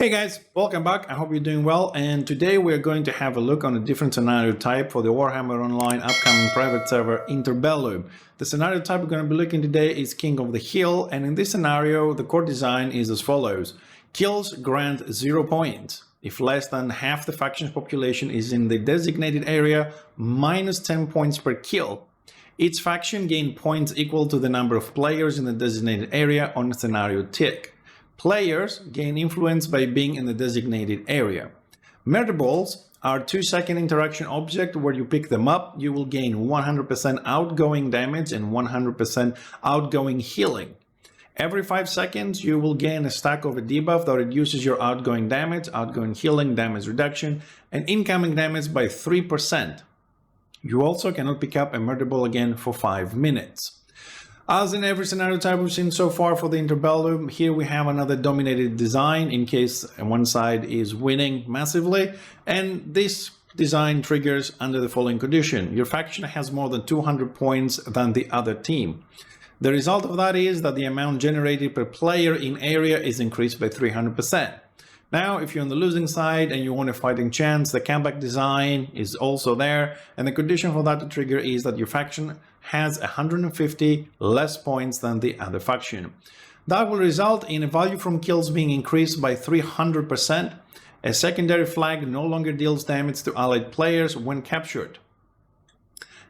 Hey guys, welcome back. I hope you're doing well. And today we're going to have a look on a different scenario type for the Warhammer Online upcoming private server Interbellum. The scenario type we're going to be looking today is King of the Hill. And in this scenario, the core design is as follows. Kills grant 0 points. If less than half the faction's population is in the designated area, minus 10 points per kill. Each faction gain points equal to the number of players in the designated area on a scenario tick. Players gain influence by being in the designated area. Murder balls are 2-second interaction object. Where you pick them up, you will gain 100% outgoing damage and 100% outgoing healing. Every 5 seconds, you will gain a stack of a debuff that reduces your outgoing damage, outgoing healing, damage reduction, and incoming damage by 3%. You also cannot pick up a murder ball again for 5 minutes. As in every scenario type we've seen so far for the Interbellum, here we have another dominated design in case one side is winning massively, and this design triggers under the following condition. Your faction has more than 200 points than the other team. The result of that is that the amount generated per player in area is increased by 300%. Now, if you're on the losing side and you want a fighting chance, the comeback design is also there. And the condition for that to trigger is that your faction has 150 less points than the other faction. That will result in a value from kills being increased by 300%. A secondary flag no longer deals damage to allied players when captured.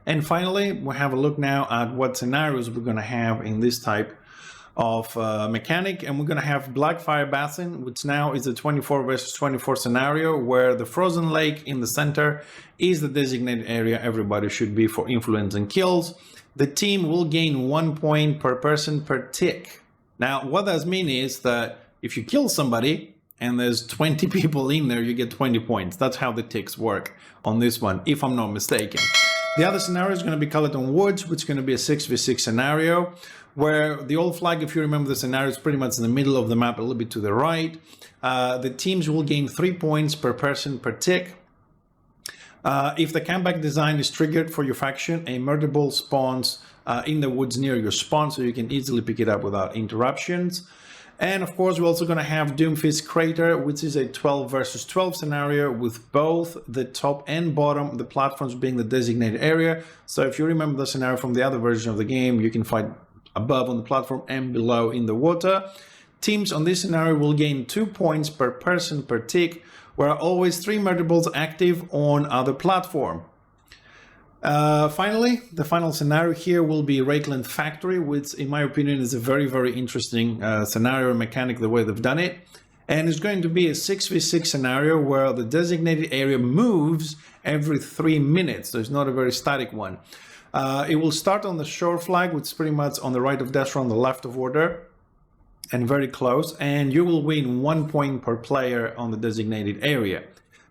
And finally, we'll have a look now at what scenarios we're going to have in this type of mechanic, and we're going to have Blackfire Basin, which now is a 24 versus 24 scenario where the frozen lake in the center is the designated area everybody should be for influence and kills. The team will gain 1 point per person per tick. Now what that means is that if you kill somebody and there's 20 people in there, you get 20 points. That's how the ticks work on this one, if I'm not mistaken. The other scenario is going to be Calaton Woods, which is going to be a 6v6 scenario, where the old flag, if you remember the scenario, is pretty much in the middle of the map, a little bit to the right. The teams will gain 3 points per person per tick. If the comeback design is triggered for your faction, a murder ball spawns in the woods near your spawn, so you can easily pick it up without interruptions. And of course, we're also going to have Doomfist Crater, which is a 12 versus 12 scenario with both the top and bottom, the platforms being the designated area. So if you remember the scenario from the other version of the game, you can fight above on the platform and below in the water. Teams on this scenario will gain 2 points per person per tick, where are always 3 murder balls active on other platform. Finally, the final scenario here will be Rakeland Factory, which in my opinion is a very interesting scenario mechanic, the way they've done it. And it's going to be a 6v6 scenario where the designated area moves every 3 minutes. So it's not a very static one. It will start on the shore flag, which is pretty much on the right of Destro, on the left of order, and very close. And you will win 1 point per player on the designated area.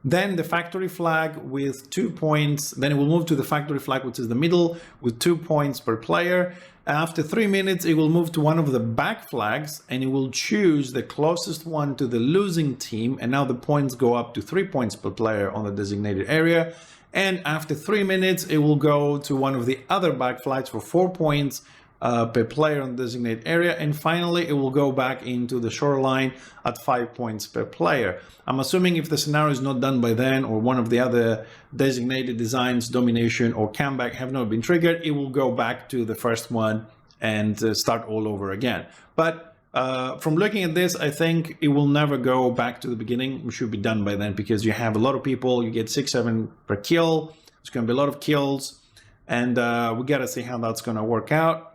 Then the factory flag with 2 points. Then it will move to the factory flag, which is the middle, with 2 points per player. After 3 minutes, it will move to one of the back flags, and it will choose the closest one to the losing team. And now the points go up to 3 points per player on the designated area. And after 3 minutes, it will go to one of the other back flags for 4 points per player on the designated area. And finally, it will go back into the shoreline at 5 points per player. I'm assuming if the scenario is not done by then, or one of the other designated designs, domination or comeback, have not been triggered, it will go back to the first one and start all over again. But from looking at this, I think it will never go back to the beginning. It should be done by then, because you have a lot of people, you get 6-7 per kill. It's going to be a lot of kills, and we got to see how that's going to work out.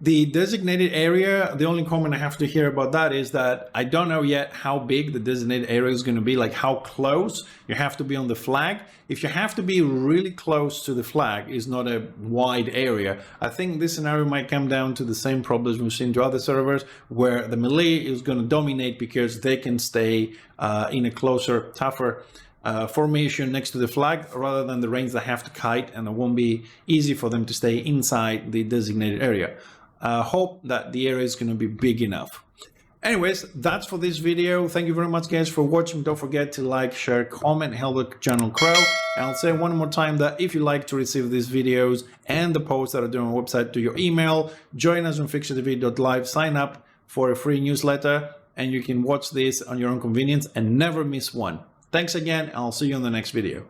The designated area, the only comment I have to hear about that is that I don't know yet how big the designated area is going to be, like how close you have to be on the flag. If you have to be really close to the flag, is not a wide area. I think this scenario might come down to the same problems we've seen to other servers, where the melee is going to dominate because they can stay in a closer, tougher formation next to the flag, rather than the range that have to kite, and it won't be easy for them to stay inside the designated area. Hope that the area is going to be big enough. Anyways, that's for this video. Thank you very much, guys, for watching. Don't forget to like, share, comment, help the channel grow. And I'll say one more time that if you like to receive these videos and the posts that are doing on our website to your email, join us on fixturetv.live, sign up for a free newsletter, and you can watch this on your own convenience and never miss one. Thanks again, and I'll see you on the next video.